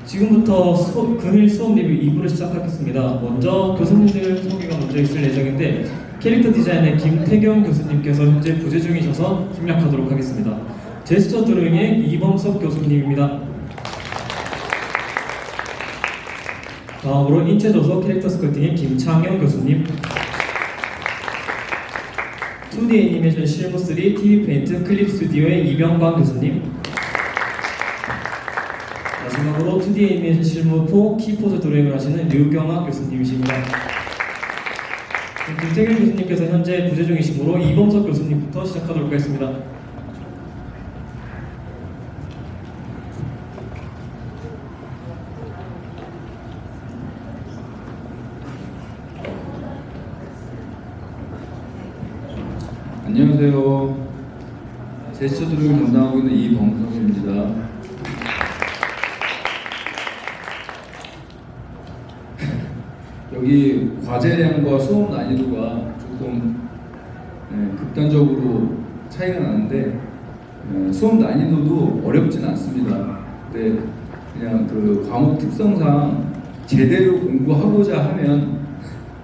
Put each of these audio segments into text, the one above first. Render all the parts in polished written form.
지금부터 금일 수업 리뷰 2부를 시작하겠습니다. 먼저 교수님들 소개가 먼저 있을 예정인데 캐릭터 디자인의 김태경 교수님께서 현재 부재 중이셔서 생략하도록 하겠습니다. 제스처 드로잉의 이범석 교수님입니다. 다음으로 인체조서 캐릭터 스컬팅의 김창현 교수님, 2D 애니메이션 실무3 TV 페인트 클립 스튜디오의 이명광 교수님, 마지막으로 2D 애니메이션 실무4 키포즈 드로잉을 하시는 류경학 교수님이십니다. 김태균 교수님께서 현재 부재 중이시므로 이범석 교수님부터 시작하도록 하겠습니다. 안녕하세요. 제스처 드로잉을 담당하고 있는 이범석입니다. 여기 과제량과 수업 난이도가 조금 극단적으로 차이가 나는데 수업 난이도도 어렵진 않습니다. 근데 그냥 그 과목 특성상 제대로 공부하고자 하면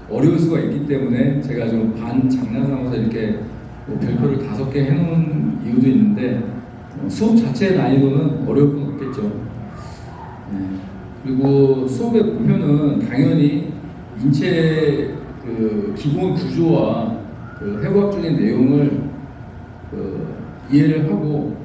어려울 수가 있기 때문에 제가 좀 반 장난 삼아서 이렇게 별표를 5개 해놓은 이유도 있는데 수업 자체의 난이도는 어려울 건 없겠죠. 그리고 수업의 목표는 당연히 인체 그 기본 구조와 그 해부학적인 내용을 이해를 하고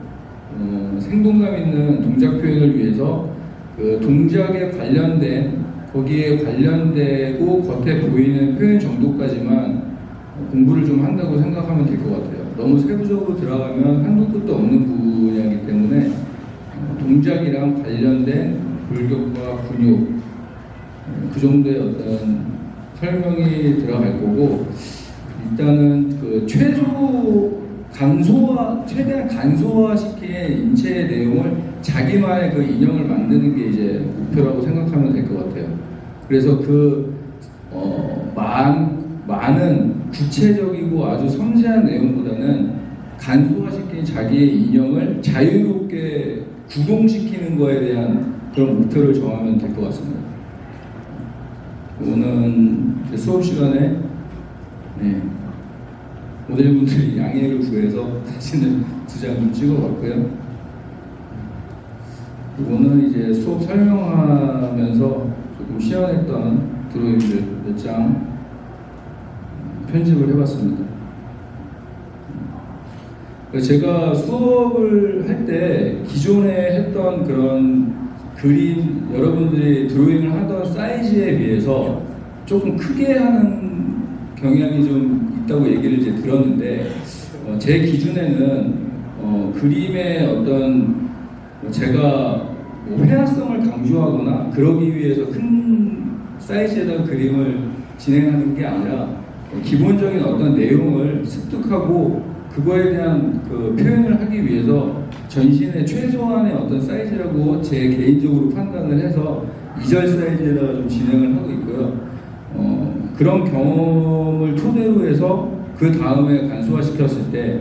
생동감 있는 동작 표현을 위해서 그 동작에 관련된 거기에 관련되고 겉에 보이는 표현 정도까지만 공부를 좀 한다고 생각하면 될 것 같아요. 너무 세부적으로 들어가면 한도 끝도 없는 분야이기 때문에 동작이랑 관련된 골격과 근육 그 정도의 어떤 설명이 들어갈 거고, 일단은 그 최대한 간소화시킨 인체의 내용을 자기만의 그 인형을 만드는 게 이제 목표라고 생각하면 될 것 같아요. 그래서 많은 구체적이고 아주 섬세한 내용보다는 간소화시킨 자기의 인형을 자유롭게 구동시키는 거에 대한 그런 목표를 정하면 될 것 같습니다. 오늘 수업 시간에 모델분들이 양해를 구해서 사진을 2장 좀 찍어봤고요. 이거는 이제 수업 설명하면서 조금 시연했던 드로잉들 몇 장 편집을 해봤습니다. 제가 수업을 할 때 기존에 했던 그런 그림, 여러분들이 드로잉을 하던 사이즈에 비해서 조금 크게 하는 경향이 좀 있다고 얘기를 이제 들었는데, 제 기준에는 그림의 어떤 제가 회화성을 강조하거나 그러기 위해서 큰 사이즈에다가 그림을 진행하는 게 아니라 기본적인 어떤 내용을 습득하고 그거에 대한 그 표현을 하기 위해서 전신의 최소한의 어떤 사이즈라고 제 개인적으로 판단을 해서 2절 사이즈에다가 좀 진행을 하고 있고요. 그런 경험을 토대로 해서 그 다음에 간소화시켰을 때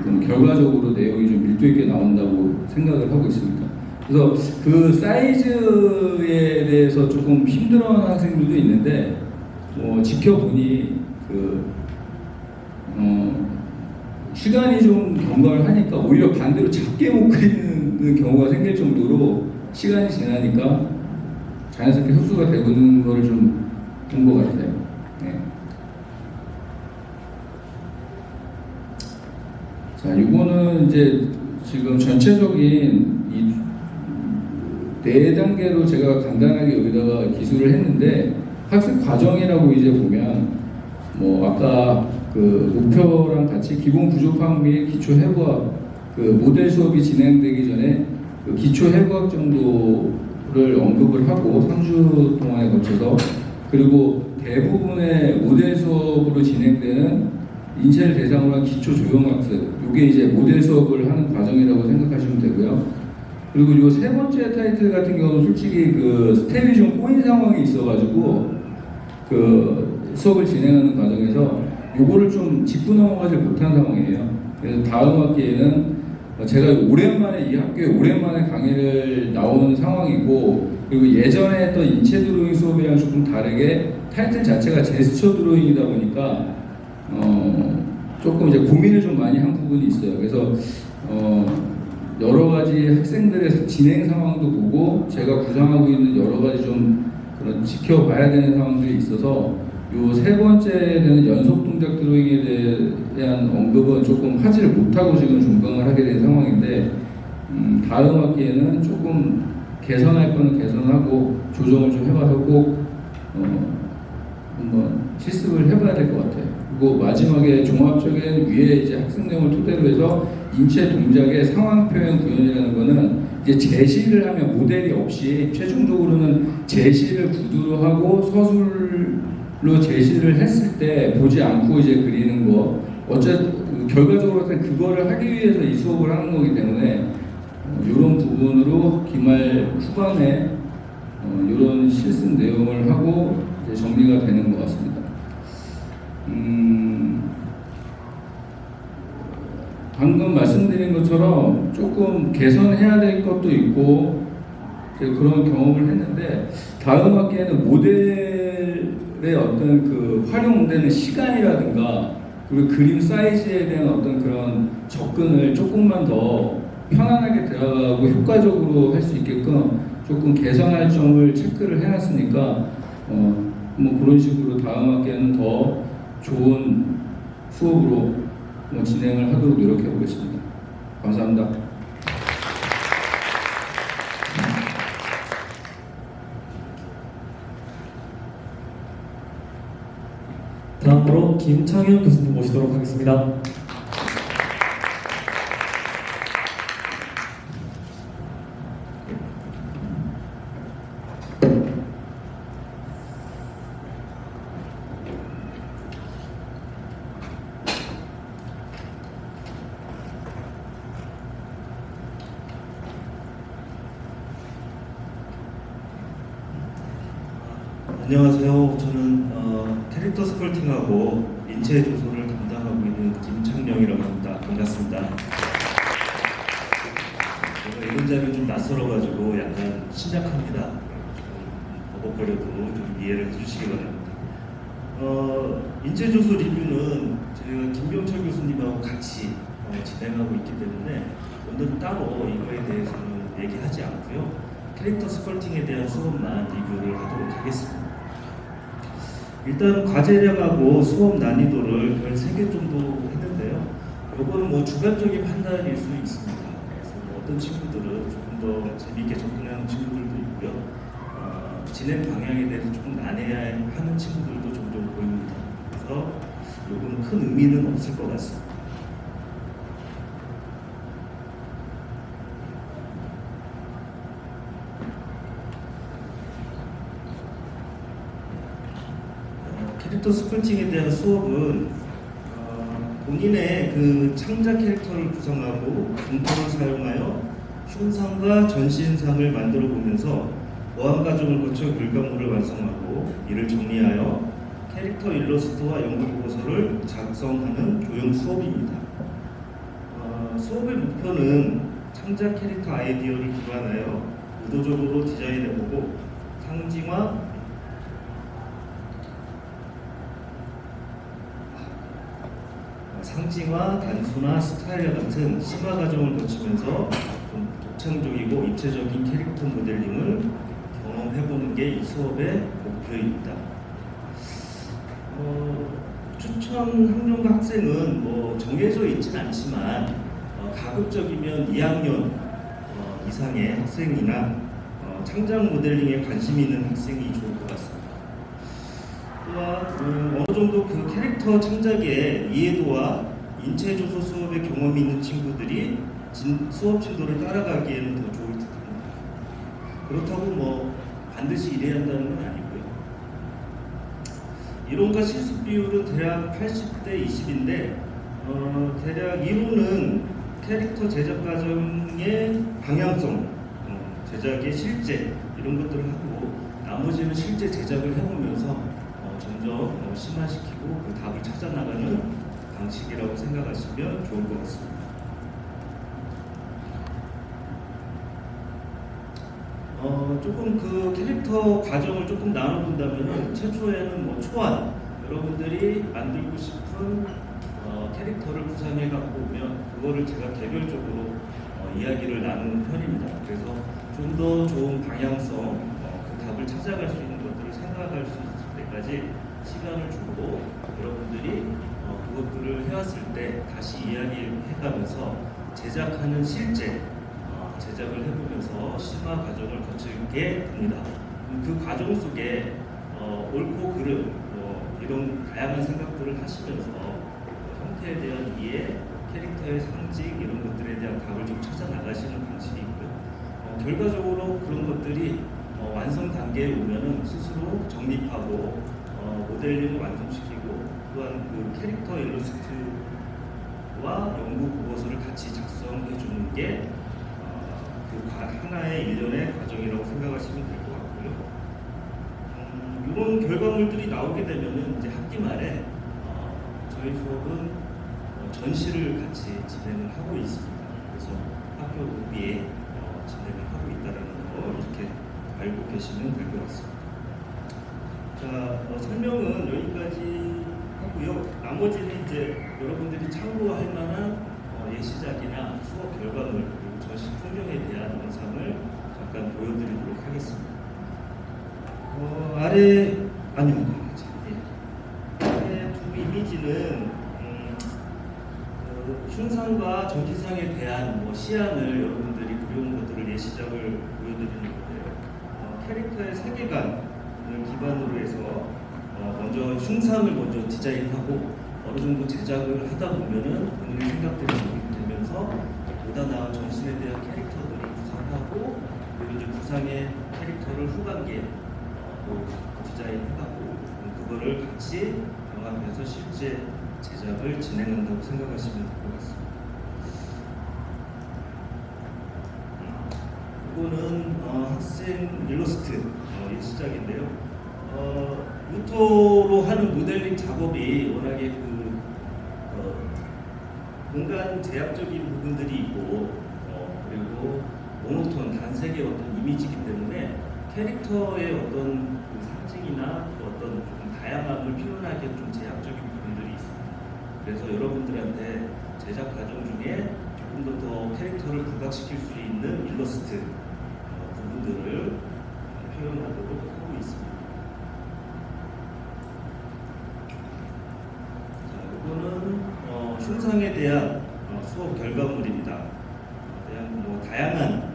좀 결과적으로 내용이 좀 밀도 있게 나온다고 생각을 하고 있습니다. 그래서 그 사이즈에 대해서 조금 힘들어하는 학생들도 있는데 지켜보니 시간이 좀 경과를 하니까 오히려 반대로 작게 못 그리는 경우가 생길 정도로 시간이 지나니까 자연스럽게 흡수가 되고 있는 걸 좀 본 것 같아요. 자, 이거는 이제 지금 전체적인 이 4단계로 제가 간단하게 여기다가 기술을 했는데, 학습 과정이라고 이제 보면 아까 그 목표랑 같이 기본 구조파악 및 기초 해부학 그 모델 수업이 진행되기 전에 그 기초 해부학 정도를 언급을 하고 3주 동안에 거쳐서, 그리고 대부분의 모델 수업으로 진행되는 인체를 대상으로 한 기초 조형학습, 이게 이제 모델 수업을 하는 과정이라고 생각하시면 되고요. 그리고 이 3번째 타이틀 같은 경우는 솔직히 그 스텝이 좀 꼬인 상황이 있어가지고 그 수업을 진행하는 과정에서 요거를 좀 짚고 넘어가지 못한 상황이에요. 그래서 다음 학기에는 제가 오랜만에 이 학교에 오랜만에 강의를 나온 상황이고, 그리고 예전에 했던 인체 드로잉 수업이랑 조금 다르게 타이틀 자체가 제스처 드로잉이다 보니까 조금 이제 고민을 좀 많이 한 부분이 있어요. 그래서 여러 가지 학생들의 진행 상황도 보고 제가 구상하고 있는 여러 가지 좀 그런 지켜봐야 되는 상황들이 있어서 요 세 번째 되는 연속 동작 드로잉에 대한 언급은 조금 하지를 못하고 지금 종강을 하게 된 상황인데, 다음 학기에는 조금 개선할 거는 개선하고 조정을 좀 해봐서 꼭 한번 실습을 해봐야 될 것 같아요. 그리고 마지막에 종합적인 위에 이제 학습 내용을 토대로 해서 인체 동작의 상황 표현 구현이라는 거는 이제 제시를 하면 모델이 없이 최종적으로는 제시를 구두로 하고 서술로 제시를 했을 때 보지 않고 이제 그리는 거, 결과적으로 그거를 하기 위해서 이 수업을 하는 거기 때문에 이런 부분으로 기말 후반에 이런 실습 내용을 하고 이제 정리가 되는 것 같습니다. 방금 말씀드린 것처럼 조금 개선해야 될 것도 있고 그런 경험을 했는데, 다음 학기에는 모델의 어떤 그 활용되는 시간이라든가 그리고 그림 사이즈에 대한 어떤 그런 접근을 조금만 더 편안하게 들어가고 효과적으로 할 수 있게끔 조금 개선할 점을 체크를 해놨으니까 뭐 그런 식으로 다음 학기에는 더 좋은 수업으로 진행을 하도록 노력해 보겠습니다. 감사합니다. 다음으로 김창현 교수님 모시도록 하겠습니다. 안녕하세요. 저는 캐릭터 스컬팅하고 인체 조소를 담당하고 있는 김창령이라고 합니다. 반갑습니다. 제가 이런 자리는 좀 낯설어가지고 약간 심약합니다. 좀 버벅거려도 좀 이해를 해주시기 바랍니다. 인체 조소 리뷰는 저희가 김병철 교수님하고 같이 진행하고 있기 때문에 오늘은 따로 이거에 대해서는 얘기하지 않고요. 캐릭터 스컬팅에 대한 수업만 리뷰를 하도록 하겠습니다. 일단 과제량하고 수업 난이도를 별 3개 정도 했는데요. 요거는 뭐 주관적인 판단일 수 있습니다. 그래서 뭐 어떤 친구들은 조금 더 재미있게 접근하는 친구들도 있고요. 진행 방향에 대해서 조금 난해하는 친구들도 종종 보입니다. 그래서 요거는 큰 의미는 없을 것 같습니다. 캐릭터 스컬팅에 대한 수업은 본인의 그 창작 캐릭터를 구성하고 공포를 사용하여 흉상과 전신상을 만들어 보면서 보안 과정을 거쳐 결과물을 완성하고 이를 정리하여 캐릭터 일러스트와 연구 보고서를 작성하는 교양 수업입니다. 수업의 목표는 창작 캐릭터 아이디어를 기반하여 의도적으로 디자인해보고 상징화, 단수나 스타일과 같은 심화 과정을 거치면서 좀 독창적이고 입체적인 캐릭터 모델링을 경험해보는 게 이 수업의 목표입니다. 추천 학년과 학생은 뭐 정해져 있진 않지만 가급적이면 2학년 이상의 학생이나 창작 모델링에 관심 있는 학생이 좋을 것 같습니다. 또한 어느 정도 그 캐릭터 창작의 이해도와 인체 조소 수업의 경험이 있는 친구들이 수업 진도를 따라가기에는 더 좋을 듯합니다. 그렇다고 뭐 반드시 이래야 한다는 건 아니고요. 이론과 실습 비율은 대략 80대 20인데 대략 이론은 캐릭터 제작 과정의 방향성, 제작의 실제 이런 것들을 하고 나머지는 실제 제작을 해보면서 점점 심화시키고 그 답을 찾아나가는 방식이라고 생각하시면 좋을 것 같습니다. 조금 그 캐릭터 과정을 조금 나눠본다면은 최초에는 뭐 초안 여러분들이 만들고 싶은 캐릭터를 구상해 갖고 오면 그거를 제가 개별적으로 이야기를 나누는 편입니다. 그래서 좀 더 좋은 방향성, 그 답을 찾아갈 수 있는 것들을 생각할 수 있을 때까지 시간을 주고 여러분들이 그것들을 해왔을 때 다시 이야기해가면서 제작하는 실제 제작을 해보면서 심화 과정을 거치게 됩니다. 그 과정 속에 옳고 그름 이런 다양한 생각들을 하시면서 형태에 대한 이해, 캐릭터의 상징 이런 것들에 대한 답을 좀 찾아 나가시는 방식이 있고요. 결과적으로 그런 것들이 완성 단계에 오면은 스스로 정립하고 모델링을 완성시키고 또한 그 캐릭터 일러스트와 연구 보고서를 같이 작성해 주는 게 그 하나의 일련의 과정이라고 생각하시면 될 것 같고요. 이런 결과물들이 나오게 되면은 이제 학기 말에 저희 수업은 전시를 같이 진행을 하고 있습니다. 그래서 학교 로비에 진행을 하고 있다는 거 이렇게 알고 계시면 될 것 같습니다. 자, 설명은 여기까지 하고요. 나머지는 이제 여러분들이 참고할 만한 예시작이나 수업 결과물 그리고 전시 풍경에 대한 영상을 잠깐 보여드리도록 하겠습니다. 아래 두 이미지는 흉상과 전기상에 대한 시안을 여러분들이 그려온 것들을 예시작을 보여드리는 건데요. 캐릭터의 세계관을 기반으로 해서 먼저 흉상을 먼저 디자인하고 어느 정도 제작을 하다 보면은 본인의 생각들이 적용되면서 보다 나은 전신에 대한 캐릭터들을 구상하고 그리고 이제 구상의 캐릭터를 후반기에 또 디자인해가고 그거를 같이 병합해서 실제 제작을 진행한다고 생각하시면 될 것 같습니다. 이거는 학생 일러스트 예시작인데요. 루토로 하는 모델링 작업이 워낙에 공간 제약적인 부분들이 있고 그리고 모노톤 단색의 어떤 이미지이기 때문에 캐릭터의 어떤 그 상징이나 어떤 좀 다양함을 표현하기에 좀 제약적인 부분들이 있습니다. 그래서 여러분들한테 제작 과정 중에 조금 더 캐릭터를 부각시킬 수 있는 일러스트 부분들을 표현하도록 하고 있습니다. 자, 이거는 흉상에 대한 수업 결과물입니다. 다양한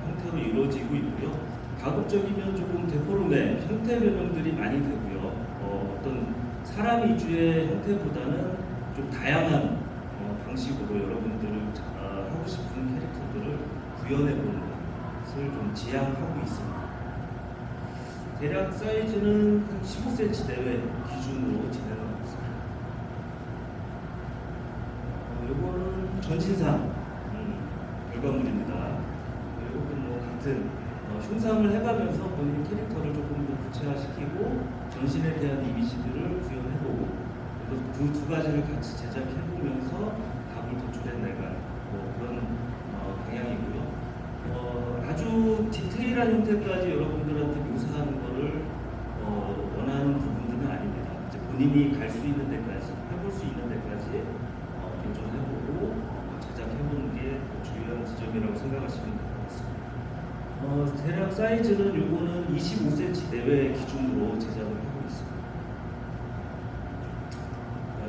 형태로 이루어지고 있고요. 가급적이면 조금 데포르메 형태 변형들이 많이 되고요. 어떤 사람 위주의 형태보다는 좀 다양한 방식으로 여러분들을 하고 싶은 캐릭터들을 구현해 보는 것을 좀 지향하고 있습니다. 대략 사이즈는 한 15cm 내외 기준으로 진행하고 있습니다. 이거는 전신상 결과물입니다. 이것도 같은 흉상을 해가면서 본인 캐릭터를 조금 더 구체화시키고 전신에 대한 이미지들을 구현해보고 그 두 가지를 같이 제작해보면서 답을 도출해내가 그런 방향이고요. 아주 디테일한 형태까지 여러분들한테 묘사하는 거를 원하는 부분들은 아닙니다. 이제 본인이 갈 수 있는 데까지 해볼 수 있는 데까지 도전해보고 제작해보는 게 중요한 지점이라고 생각하시면 될 것 같습니다. 대략 사이즈는 요거는 25cm 내외 기준으로 제작을 하고 있습니다.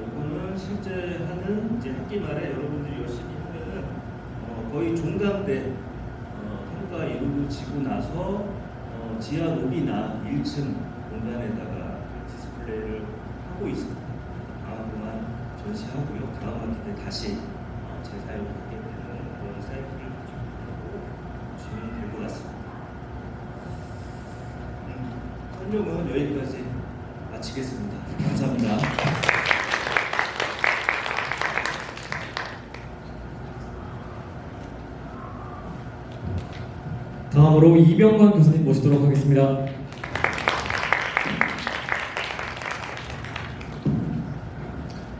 요거는 실제 하는 이제 학기 말에 여러분들이 열심히 하면은 거의 종강대 평가 이루어지고 나서 지하 로비나 1층 공간에다가 디스플레이를 하고 있습니다. 다음 동안 전시하고요. 다음 학기 때 다시 재사용하게 되는 그런 사이클을 가지고 보시면 될 것 같습니다. 설명은 여기까지 마치겠습니다. 감사합니다. 다음으로 이병관 교수님 모시도록 하겠습니다.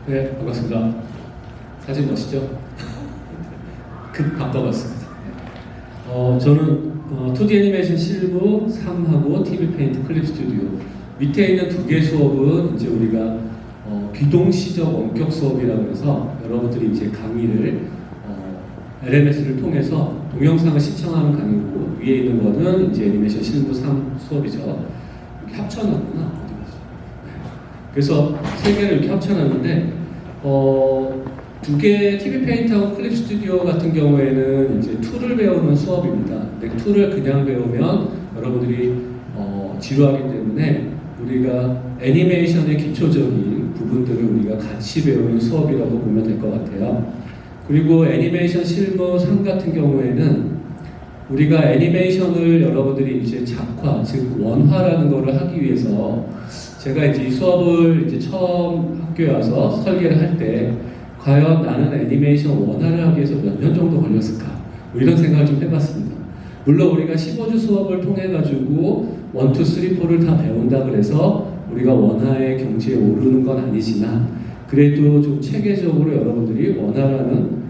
네, 반갑습니다. 사진 멋있죠? 급 감동했습니다. 저는 2D 애니메이션 실무 3하고 TV 페인트 클립 스튜디오 밑에 있는 두 개 수업은 이제 우리가 비동시적 원격 수업이라고 해서 여러분들이 이제 강의를 LMS를 통해서 동영상을 시청하는 강의고 위에 있는 거는 이제 애니메이션 실무 3 수업이죠. 이렇게 합쳐놨구나. 어디 갔어? 그래서 세 개를 이렇게 합쳐놨는데 두 개 TV 페인트하고 클립 스튜디오 같은 경우에는 이제 툴을 배우는 수업입니다. 근데 툴을 그냥 배우면 여러분들이 지루하기 때문에 우리가 애니메이션의 기초적인 부분들을 우리가 같이 배우는 수업이라고 보면 될 것 같아요. 그리고 애니메이션 실무 3 같은 경우에는 우리가 애니메이션을 여러분들이 이제 작화, 즉 원화라는 거를 하기 위해서 제가 이제 이 수업을 이제 처음 학교에 와서 설계를 할 때 과연 나는 애니메이션 원화를 하기 위해서 몇 년 정도 걸렸을까? 뭐 이런 생각을 좀 해봤습니다. 물론 우리가 15주 수업을 통해 가지고 1, 2, 3, 4를 다 배운다 그래서 우리가 원화의 경지에 오르는 건 아니지만 그래도 좀 체계적으로 여러분들이 원화라는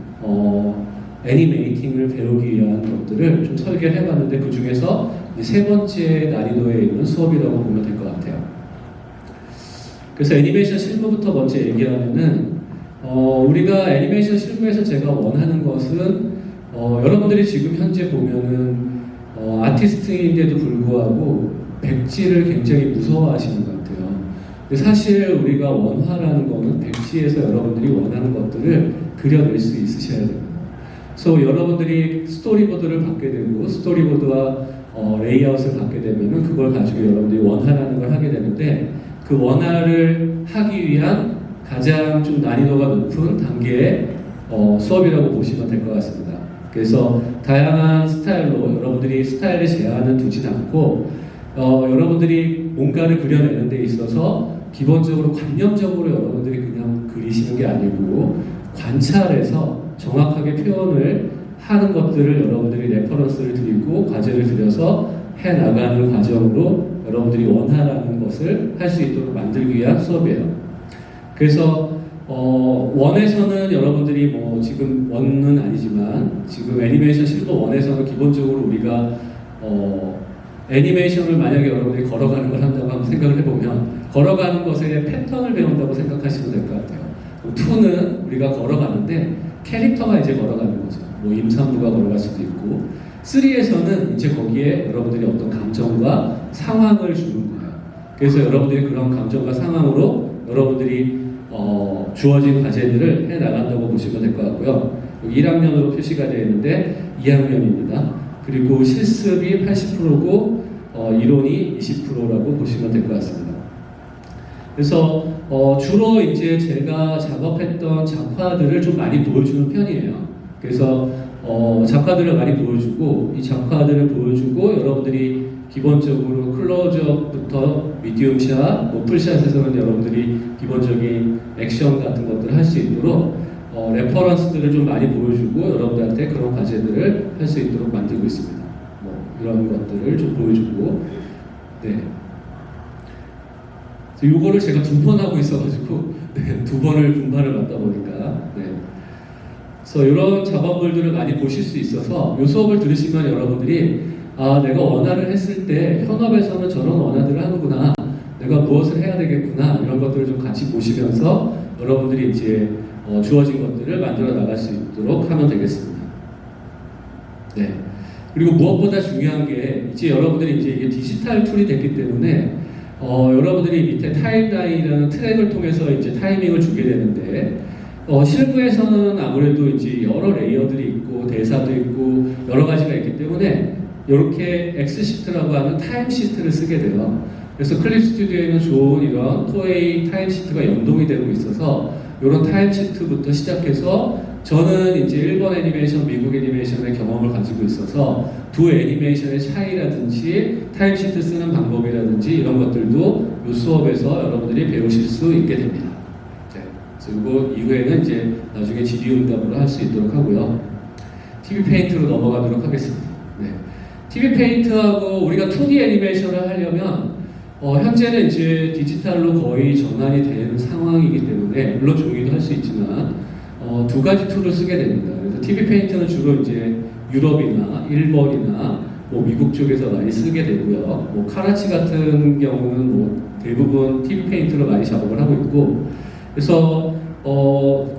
애니메이팅을 배우기 위한 것들을 좀 설계를 해봤는데 그 중에서 세 번째 난이도에 있는 수업이라고 보면 될 것 같아요. 그래서 애니메이션 실무부터 먼저 얘기하면은 우리가 애니메이션 실무에서 제가 원하는 것은 여러분들이 지금 현재 보면은 아티스트인데도 불구하고 백지를 굉장히 무서워하시는 것 같아요. 근데 사실 우리가 원화라는 거는 백지에서 여러분들이 원하는 것들을 그려낼 수 있으셔야 됩니다. 그래서 여러분들이 스토리보드를 받게 되고 스토리보드와 레이아웃을 받게 되면은 그걸 가지고 여러분들이 원화라는 걸 하게 되는데 그 원화를 하기 위한 가장 좀 난이도가 높은 단계의 수업이라고 보시면 될 것 같습니다. 그래서 다양한 스타일로 여러분들이 스타일의 제한은 두지 않고 여러분들이 뭔가를 그려내는 데 있어서 기본적으로 관념적으로 여러분들이 그냥 그리시는 게 아니고 관찰해서 정확하게 표현을 하는 것들을 여러분들이 레퍼런스를 드리고 과제를 드려서 해나가는 과정으로 여러분들이 원하라는 것을 할 수 있도록 만들기 위한 수업이에요. 그래서 원에서는 여러분들이 뭐 지금 원은 아니지만 지금 애니메이션 실버 원에서는 기본적으로 우리가 애니메이션을 만약에 여러분들이 걸어가는 걸 한다고 한번 생각을 해보면 걸어가는 것의 패턴을 배운다고 생각하시면 될 것 같아요. 2는 우리가 걸어가는데 캐릭터가 이제 걸어가는 거죠. 뭐 임산부가 걸어갈 수도 있고 3에서는 이제 거기에 여러분들이 어떤 감정과 상황을 주는 거예요. 그래서 여러분들이 그런 감정과 상황으로 여러분들이 주어진 과제들을 해나간다고 보시면 될 것 같고요. 1학년으로 표시가 되어 있는데 2학년입니다. 그리고 실습이 80%고 이론이 20%라고 보시면 될 것 같습니다. 그래서 주로 이제 제가 작업했던 작화들을 좀 많이 보여주는 편이에요. 그래서 작화들을 많이 보여주고 이 작화들을 보여주고 여러분들이 기본적으로 클로즈업부터 미디움샷, 풀샷에서는 여러분들이 기본적인 액션 같은 것들을 할 수 있도록 레퍼런스들을 좀 많이 보여주고 여러분들한테 그런 과제들을 할 수 있도록 만들고 있습니다. 뭐 이런 것들을 좀 보여주고 네. 이거를 제가 2번 하고 있어가지고 네, 2번을 분반을 받다 보니까 네. 그래서 이런 작업물들을 많이 보실 수 있어서 이 수업을 들으시면 여러분들이 내가 원화를 했을 때 현업에서는 저런 원화들을 하는구나, 내가 무엇을 해야 되겠구나 이런 것들을 좀 같이 보시면서 여러분들이 이제 주어진 것들을 만들어 나갈 수 있도록 하면 되겠습니다. 네. 그리고 무엇보다 중요한 게 이제 여러분들이 이제 이게 디지털 툴이 됐기 때문에 여러분들이 밑에 타임라인이라는 트랙을 통해서 이제 타이밍을 주게 되는데 실무에서는 아무래도 이제 여러 레이어들이 있고 대사도 있고 여러 가지가 있기 때문에 이렇게 엑스시트라고 하는 타임시트를 쓰게 돼요. 그래서 클립 스튜디오에는 좋은 이런 토웨이 타임시트가 연동이 되고 있어서 이런 타임시트부터 시작해서 저는 이제 일본 애니메이션, 미국 애니메이션의 경험을 가지고 있어서 두 애니메이션의 차이라든지 타임시트 쓰는 방법이라든지 이런 것들도 이 수업에서 여러분들이 배우실 수 있게 됩니다. 네. 그리고 이후에는 이제 나중에 질의응답으로 할 수 있도록 하고요. TV 페인트로 넘어가도록 하겠습니다. 네. TV 페인트하고 우리가 2D 애니메이션을 하려면 현재는 이제 디지털로 거의 전환이 된 상황이기 때문에 물론 종이도 할 수 있지만 두 가지 툴을 쓰게 됩니다. 그래서 TV 페인트는 주로 이제 유럽이나 일본이나 뭐 미국 쪽에서 많이 쓰게 되고요. 뭐 카라치 같은 경우는 뭐 대부분 TV 페인트로 많이 작업을 하고 있고, 그래서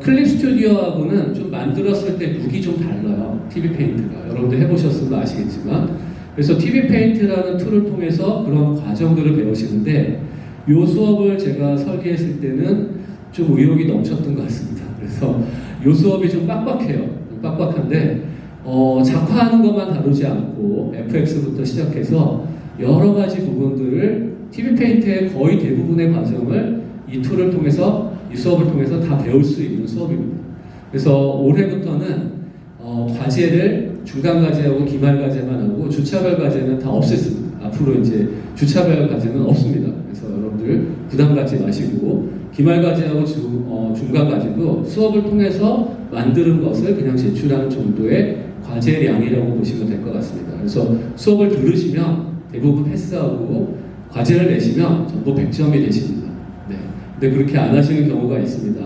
클립 스튜디오하고는 좀 만들었을 때 룩이 좀 달라요. TV 페인트가. 여러분들 해보셨으면 아시겠지만. 그래서 TV 페인트라는 툴을 통해서 그런 과정들을 배우시는데, 이 수업을 제가 설계했을 때는 좀 의욕이 넘쳤던 것 같습니다. 그래서 이 수업이 좀 빡빡해요. 빡빡한데, 작화하는 것만 다루지 않고 FX부터 시작해서 여러 가지 부분들을 TV 페인트의 거의 대부분의 과정을 이 툴을 통해서, 이 수업을 통해서 다 배울 수 있는 수업입니다. 그래서 올해부터는 과제를 중간 과제하고 기말 과제만 하고 주차별 과제는 다 없앴습니다. 앞으로 이제 주차별 과제는 없습니다. 그래서 여러분들 부담 갖지 마시고 기말 과제하고 중간 과제도 수업을 통해서 만드는 것을 그냥 제출하는 정도의 과제량이라고 보시면 될 것 같습니다. 그래서 수업을 들으시면 대부분 패스하고 과제를 내시면 전부 100점이 되십니다. 네. 근데 그렇게 안 하시는 경우가 있습니다.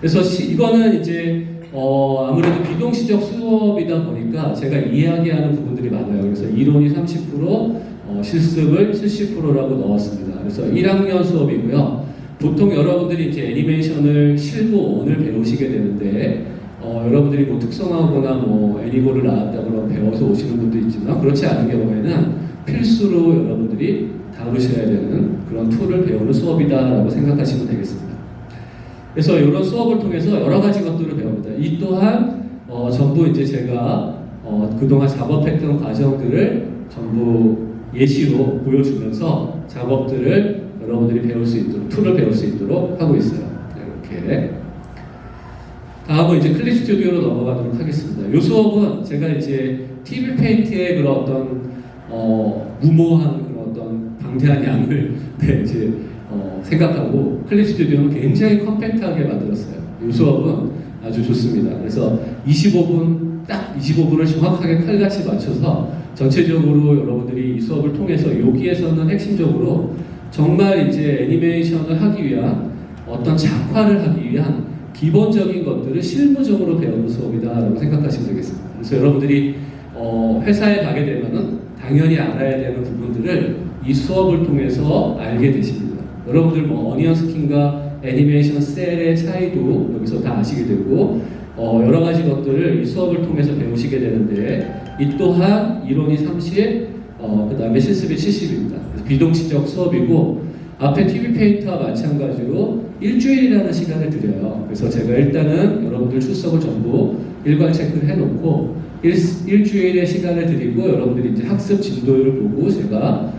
그래서 이거는 이제 아무래도 비동시적 수업이다 보니까 제가 이야기하는 부분들이 많아요. 그래서 이론이 30%, 실습을 70%라고 넣었습니다. 그래서 1학년 수업이고요. 보통 여러분들이 이제 애니메이션을 실무 1을 배우시게 되는데, 여러분들이 뭐 특성화거나 뭐 애니고를 나왔다 그러면 배워서 오시는 분도 있지만, 그렇지 않은 경우에는 필수로 여러분들이 다루셔야 되는 그런 툴을 배우는 수업이다라고 생각하시면 되겠습니다. 그래서 이런 수업을 통해서 여러 가지 것들을 배웁니다. 이 또한 전부 이제 제가 그동안 작업했던 과정들을 전부 예시로 보여주면서 작업들을 여러분들이 배울 수 있도록, 툴을 배울 수 있도록 하고 있어요. 이렇게. 다음은 이제 클립 스튜디오로 넘어가도록 하겠습니다. 이 수업은 제가 이제 TV 페인트의 그런 어떤 무모한 그런 어떤 방대한 양을 네, 이제 생각하고 클립 스튜디오는 굉장히 컴팩트하게 만들었어요. 이 수업은 아주 좋습니다. 그래서 25분, 딱 25분을 정확하게 칼같이 맞춰서 전체적으로 여러분들이 이 수업을 통해서 여기에서는 핵심적으로 정말 이제 애니메이션을 하기 위한 어떤 작화를 하기 위한 기본적인 것들을 실무적으로 배우는 수업이다라고 생각하시면 되겠습니다. 그래서 여러분들이 회사에 가게 되면은 당연히 알아야 되는 부분들을 이 수업을 통해서 알게 되십니다. 여러분들 뭐 어니언 스킨과 애니메이션 셀의 차이도 여기서 다 아시게 되고 여러 가지 것들을 이 수업을 통해서 배우시게 되는데, 이 또한 이론이 30, 그 다음에 실습이 70입니다. 그래서 비동시적 수업이고, 앞에 TV 페인트와 마찬가지로 일주일이라는 시간을 드려요. 그래서 제가 일단은 여러분들 출석을 전부 일괄 체크를 해놓고 일주일의 시간을 드리고, 여러분들이 이제 학습 진도를 보고 제가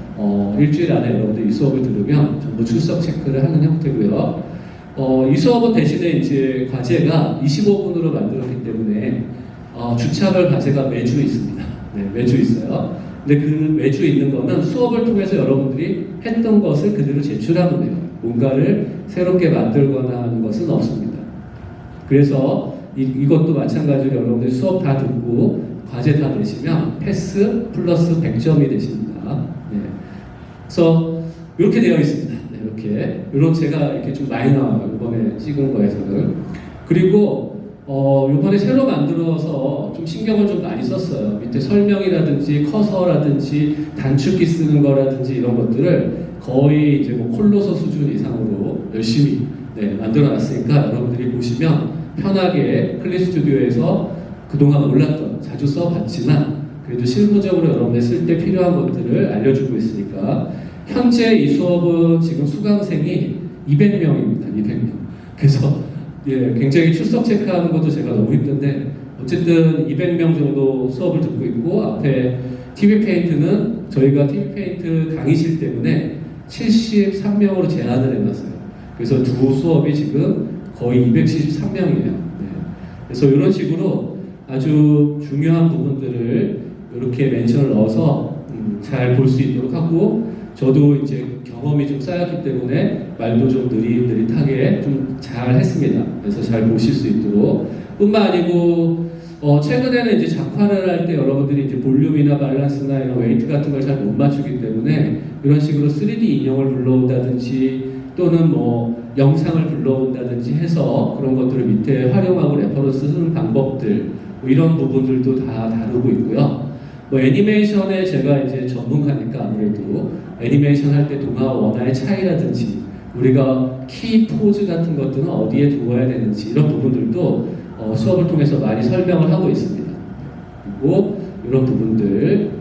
일주일 안에 여러분들이 이 수업을 들으면 전부 출석 체크를 하는 형태고요. 이 수업은 대신에 이제 과제가 25분으로 만들었기 때문에 주차별 과제가 매주 있습니다. 네, 매주 있어요. 근데 그 매주 있는 거는 수업을 통해서 여러분들이 했던 것을 그대로 제출하면 돼요. 뭔가를 새롭게 만들거나 하는 것은 없습니다. 그래서 이것도 마찬가지로 여러분들이 수업 다 듣고 과제 다 내시면 패스 플러스 100점이 되십니다. 네. 그래서 이렇게 되어 있습니다. 네, 이렇게. 이런 제가 이렇게 좀 많이 나와요. 이번에 찍은 거에서는. 그리고 이번에 새로 만들어서 좀 신경을 좀 많이 썼어요. 밑에 설명이라든지 커서라든지 단축키 쓰는 거라든지 이런 것들을 거의 이제 뭐 콜로서 수준 이상으로 열심히 만들어 놨으니까 여러분들이 보시면 편하게 클립 스튜디오에서 그동안 몰랐던, 자주 써봤지만 그래도 실무적으로 여러분들 쓸 때 필요한 것들을 알려주고 있으니까, 현재 이 수업은 지금 수강생이 200명입니다. 200명. 그래서 굉장히 출석 체크하는 것도 제가 너무 힘든데, 어쨌든 200명 정도 수업을 듣고 있고, 앞에 TV 페인트는 저희가 TV 페인트 강의실 때문에 73명으로 제한을 해놨어요. 그래서 두 수업이 지금 거의 273명이에요. 그래서 이런 식으로 아주 중요한 부분들을 이렇게 멘션을 넣어서 잘 볼 수 있도록 하고, 저도 이제 경험이 좀 쌓였기 때문에 말도 좀 느릿느릿하게 좀 잘 했습니다. 그래서 잘 보실 수 있도록. 뿐만 아니고 최근에는 이제 작화를 할 때 여러분들이 이제 볼륨이나 밸런스나 이런 웨이트 같은 걸 잘 못 맞추기 때문에 이런 식으로 3D 인형을 불러온다든지 또는 뭐 영상을 불러온다든지 해서 그런 것들을 밑에 활용하고 레퍼런스 쓰는 방법들, 뭐 이런 부분들도 다 다루고 있고요. 뭐 애니메이션에 제가 이제 전문가니까 아무래도 애니메이션 할 때 동화 원화의 차이라든지 우리가 키 포즈 같은 것들은 어디에 두어야 되는지 이런 부분들도 수업을 통해서 많이 설명을 하고 있습니다. 그리고 이런 부분들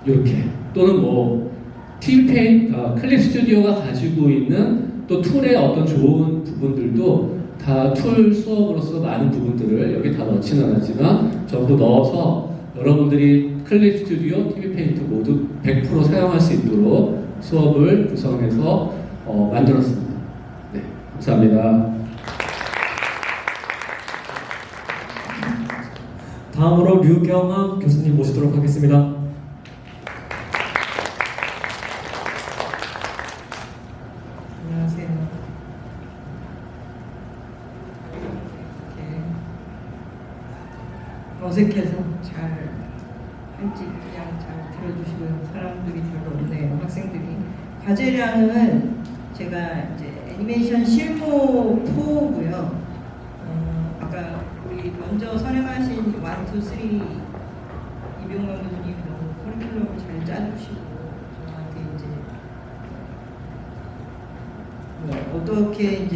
이렇게 또는 뭐 TV 클립 스튜디오가 가지고 있는 또 툴의 어떤 좋은 부분들도 다 툴 수업으로서 많은 부분들을 여기 다 넣지는 않았지만 전부 넣어서 여러분들이 클립 스튜디오, TV 페인트 모두 100% 사용할 수 있도록 수업을 구성해서 만들었습니다. 네, 감사합니다. 다음으로 류경암 교수님 모시도록 하겠습니다. 안녕하세요. 이렇게 어색해서 잘 할지 그냥 잘 들어주시고요. 사람들이 별로 없네요. 학생들이. 과제량은 제가 이제 애니메이션 실무 4고요. 아까 우리 먼저 선행하신 1, 2, 3 이병관 교수님이 너무 커리큘럼을 잘 짜주시고 저한테 이제 어떻게 이제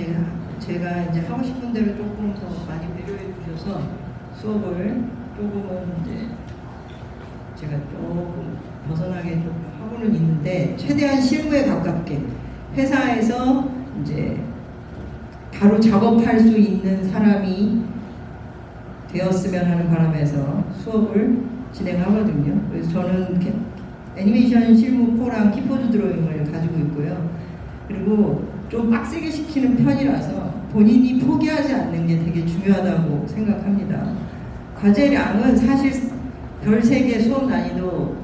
제가 이제 하고 싶은 대로 조금 더 많이 배려해 주셔서 수업을 조금은 이제 제가 조금 벗어나게 좀 하고는 있는데 최대한 실무에 가깝게 회사에서 이제 바로 작업할 수 있는 사람이 되었으면 하는 바람에서 수업을 진행하거든요. 그래서 저는 이렇게 애니메이션 실무 4랑 키포즈 드로잉을 가지고 있고요. 그리고 좀 빡세게 시키는 편이라서 본인이 포기하지 않는 게 되게 중요하다고 생각합니다. 과제량은 사실 별 3개 수업 난이도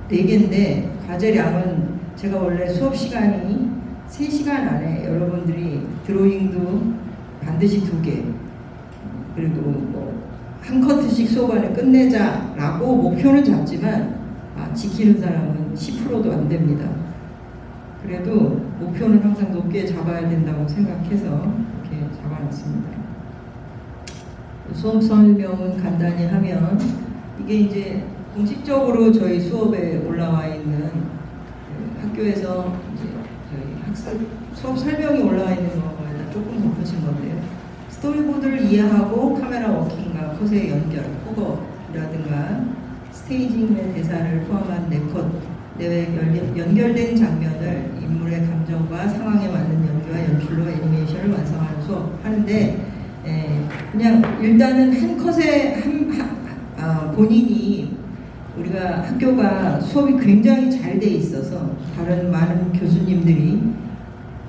4개인데 과제량은 제가 원래 수업 시간이 3시간 안에 여러분들이 드로잉도 반드시 2개 그리고 뭐 한 커트씩 수업 안에 끝내자라고 목표는 잡지만 지키는 사람은 10%도 안 됩니다. 그래도 목표는 항상 높게 잡아야 된다고 생각해서 이렇게 잡아놨습니다. 수업 설명은 간단히 하면 이게 이제 공식적으로 저희 수업에 올라와 있는 학교에서 이제 저희 학습 수업 설명이 올라와 있는 거에다 조금 덧붙인 건데요. 스토리보드를 이해하고 카메라 워킹과 컷의 연결, 코버라든가 스테이징의 대사를 포함한 네컷 내외 연결된 장면을 인물의 감정과 상황에 맞는 연기와 연출로 애니메이션을 완성하는 수업 하는데 그냥 일단은 한 컷에 본인이 우리가 학교가 수업이 굉장히 잘 돼 있어서 다른 많은 교수님들이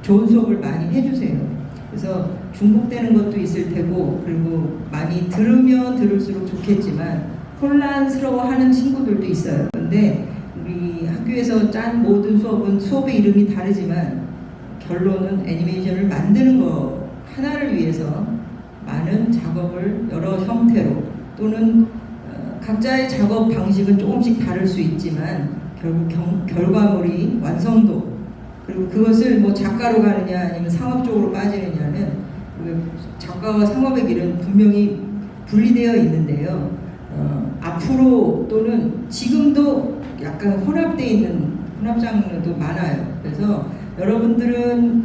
좋은 수업을 많이 해주세요. 그래서 중복되는 것도 있을 테고 그리고 많이 들으면 들을수록 좋겠지만 혼란스러워하는 친구들도 있어요. 근데 우리 학교에서 짠 모든 수업은 수업의 이름이 다르지만 결론은 애니메이션을 만드는 거 하나를 위해서 많은 작업을 여러 형태로 또는 각자의 작업 방식은 조금씩 다를 수 있지만 결국 결과물이 완성도 그리고 그것을 뭐 작가로 가느냐 아니면 상업 쪽으로 빠지느냐는 작가와 상업의 길은 분명히 분리되어 있는데요. 앞으로 또는 지금도 약간 혼합되어 있는 혼합 장르도 많아요. 그래서 여러분들은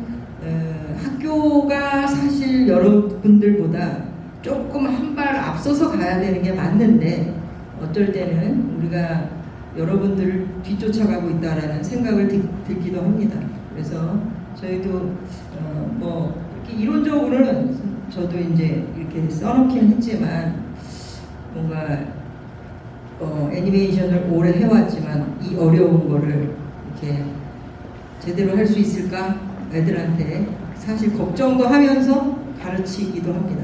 학교가 사실 여러분들보다 조금 한 발 앞서서 가야 되는 게 맞는데 어떨 때는 우리가 여러분들을 뒤쫓아가고 있다라는 생각을 들기도 합니다. 그래서 저희도 뭐 이렇게 이론적으로는 저도 이제 이렇게 써놓긴 했지만 뭔가 애니메이션을 오래 해왔지만 이 어려운 거를 이렇게 제대로 할 수 있을까 애들한테 사실 걱정도 하면서 가르치기도 합니다.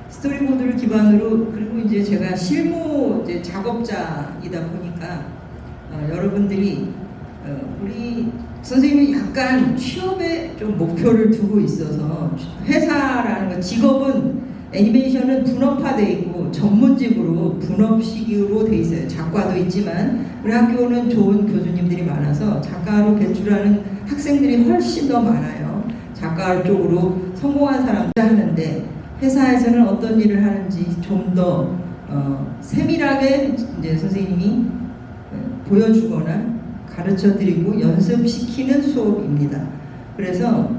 스토리보드를 기반으로 그리고 이제 제가 실무 이제 작업자이다 보니까 여러분들이 우리 선생님이 약간 취업에 좀 목표를 두고 있어서 회사라는 거 직업은 애니메이션은 분업화되어 있고 전문직으로 분업식으로 돼 있어요. 작가도 있지만 우리 학교는 좋은 교수님들이 많아서 작가로 배출하는 학생들이 훨씬 더 많아요. 작가 쪽으로 성공한 사람들 하는데 회사에서는 어떤 일을 하는지 좀 더 세밀하게 이제 선생님이 보여주거나 가르쳐드리고 연습시키는 수업입니다. 그래서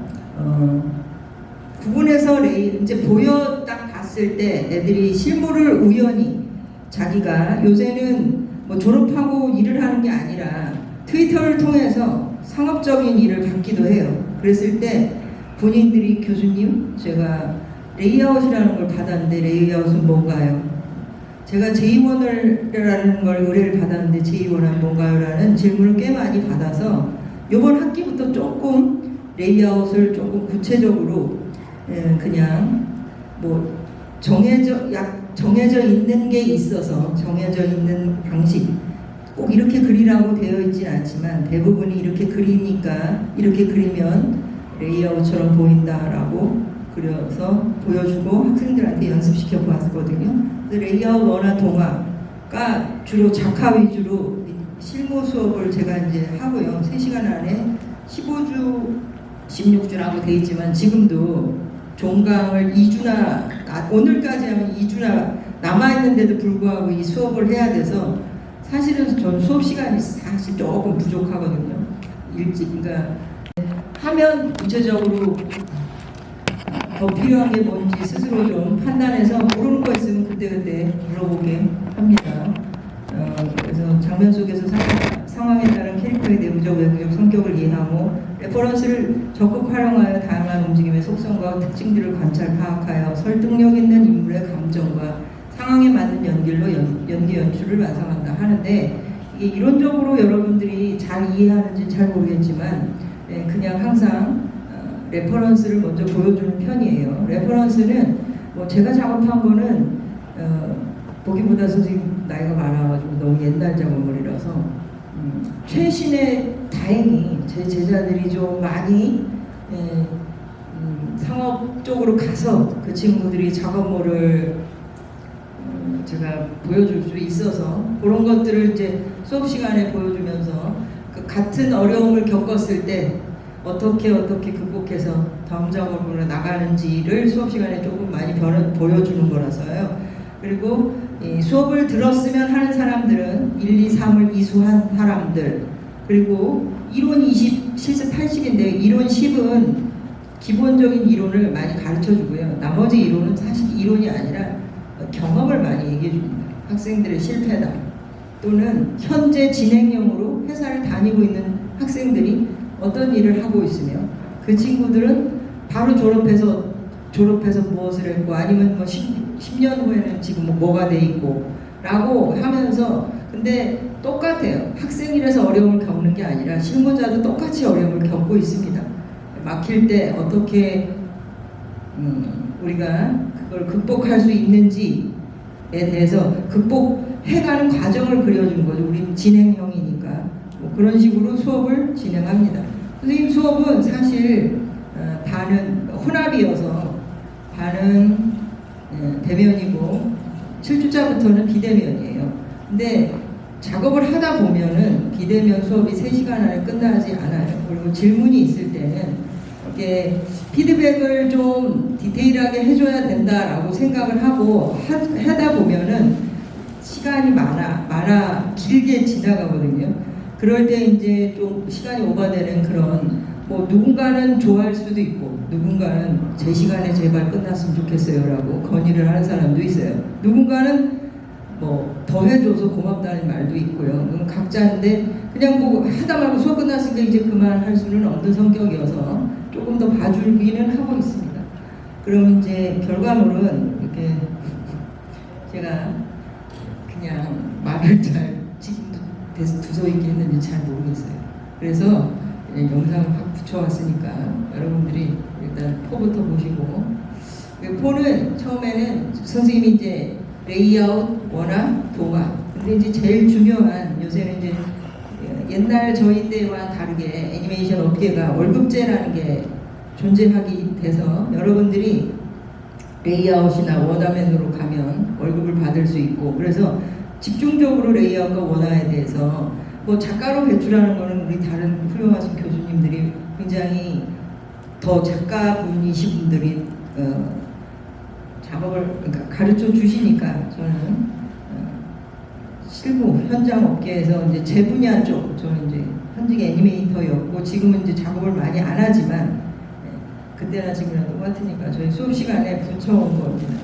구분해서 이제 보여 딱 봤을 때 애들이 실물을 우연히 자기가 요새는 뭐 졸업하고 일을 하는 게 아니라 트위터를 통해서 상업적인 일을 받기도 해요. 그랬을 때 본인들이 교수님 제가 레이아웃이라는 걸 받았는데 레이아웃은 뭔가요? 제가 J1이라는 걸 의뢰를 받았는데 J1은 뭔가요? 라는 질문을 꽤 많이 받아서 이번 학기부터 조금 레이아웃을 조금 구체적으로 그냥 뭐 정해져 있는 게 있어서 정해져 있는 방식 꼭 이렇게 그리라고 되어 있진 않지만 대부분이 이렇게 그리니까 이렇게 그리면 레이아웃처럼 보인다라고 그려서 보여주고 학생들한테 연습시켜 보았거든요. 레이아웃 원화 동화가 주로 작화 위주로 실무 수업을 제가 이제 하고요. 3시간 안에 15주, 16주라고 되어 있지만 지금도 종강을 2주나 오늘까지 하면 2주나 남아있는데도 불구하고 이 수업을 해야 돼서 사실은 전 수업 시간이 사실 조금 부족하거든요. 그러니까 하면 구체적으로 더 필요한 게 뭔지 스스로 좀 판단해서 모르는 거 있으면 그때그때 물어보게 합니다. 그래서 장면 속에서 상황에 따른 캐릭터의 내부적 외부적 성격을 이해하고 레퍼런스를 적극 활용하여 다양한 움직임의 속성과 특징들을 관찰 파악하여 설득력 있는 인물의 감정과 상황에 맞는 연기로 연기 연출을 완성한다 하는데 이게 이론적으로 여러분들이 잘 이해하는지 잘 모르겠지만 그냥 항상 레퍼런스를 먼저 보여주는 편이에요. 레퍼런스는 뭐 제가 작업한 거는 보기보다 선생님 나이가 많아가지고 너무 옛날 작업물이라서 최신의 다행히 제 제자들이 좀 많이 상업 쪽으로 가서 그 친구들이 작업물을 제가 보여줄 수 있어서 그런 것들을 이제 수업 시간에 보여주면서 그 같은 어려움을 겪었을 때 어떻게 극복해서 다음 작업으로 나가는지를 수업 시간에 조금 많이 보여주는 거라서요. 그리고 이 수업을 들었으면 하는 사람들은 1, 2, 3을 이수한 사람들 그리고 이론 20, 실습 80인데 이론 10은 기본적인 이론을 많이 가르쳐주고요. 나머지 이론은 사실 이론이 아니라 경험을 많이 얘기해줍니다. 학생들의 실패담 또는 현재 진행형으로 회사를 다니고 있는 학생들이 어떤 일을 하고 있으며 그 친구들은 바로 졸업해서 무엇을 했고 아니면 뭐 10년 후에는 지금 뭐가 돼 있고 라고 하면서 근데 똑같아요. 학생이라서 어려움을 겪는 게 아니라 실무자도 똑같이 어려움을 겪고 있습니다. 막힐 때 어떻게 우리가 그걸 극복할 수 있는지에 대해서 극복해가는 과정을 그려주는 거죠. 우리는 진행형이니까 뭐 그런 식으로 수업을 진행합니다. 선생님 수업은 사실 반은 혼합이어서 반은 대면이고 7주차부터는 비대면이에요. 근데 작업을 하다 보면은 비대면 수업이 3시간 안에 끝나지 않아요. 그리고 질문이 있을 때는 이게 피드백을 좀 디테일하게 해줘야 된다라고 생각을 하고 하다 보면은 시간이 많아 길게 지나가거든요. 그럴 때 이제 좀 시간이 오버되는 그런 뭐 누군가는 좋아할 수도 있고 누군가는 제 시간에 제발 끝났으면 좋겠어요라고 건의를 하는 사람도 있어요. 누군가는 뭐 더 해줘서 고맙다는 말도 있고요. 그건 각자인데 그냥 뭐 하다 말고 수업 끝났으니까 이제 그만할 수는 없는 성격이어서 조금 더 봐주기는 하고 있습니다. 그럼 이제 결과물은 이렇게 제가 그냥 말을 잘 지금도 두서 있게 했는지 잘 모르겠어요. 그래서 영상을 확 붙여왔으니까 여러분들이 일단 포부터 보시고 포는 처음에는 선생님이 이제 레이아웃, 원화, 동화 근데 이제 제일 중요한 요새는 이제 옛날 저희 때와 다르게 애니메이션 업계가 월급제라는 게 존재하게 돼서 여러분들이 레이아웃이나 원화맨으로 가면 월급을 받을 수 있고 그래서 집중적으로 레이아웃과 원화에 대해서 뭐 작가로 배출하는 거는 우리 다른 훌륭하신 교수님들이 굉장히 더 작가분이신 분들이 작업을 그러니까 가르쳐 주시니까 저는 그리고 현장 업계에서 이제 제 분야 쪽, 저는 이제 현직 애니메이터였고 지금은 이제 작업을 많이 안 하지만 그때나 지금이나 똑같으니까 저희 수업 시간에 붙여온 겁니다.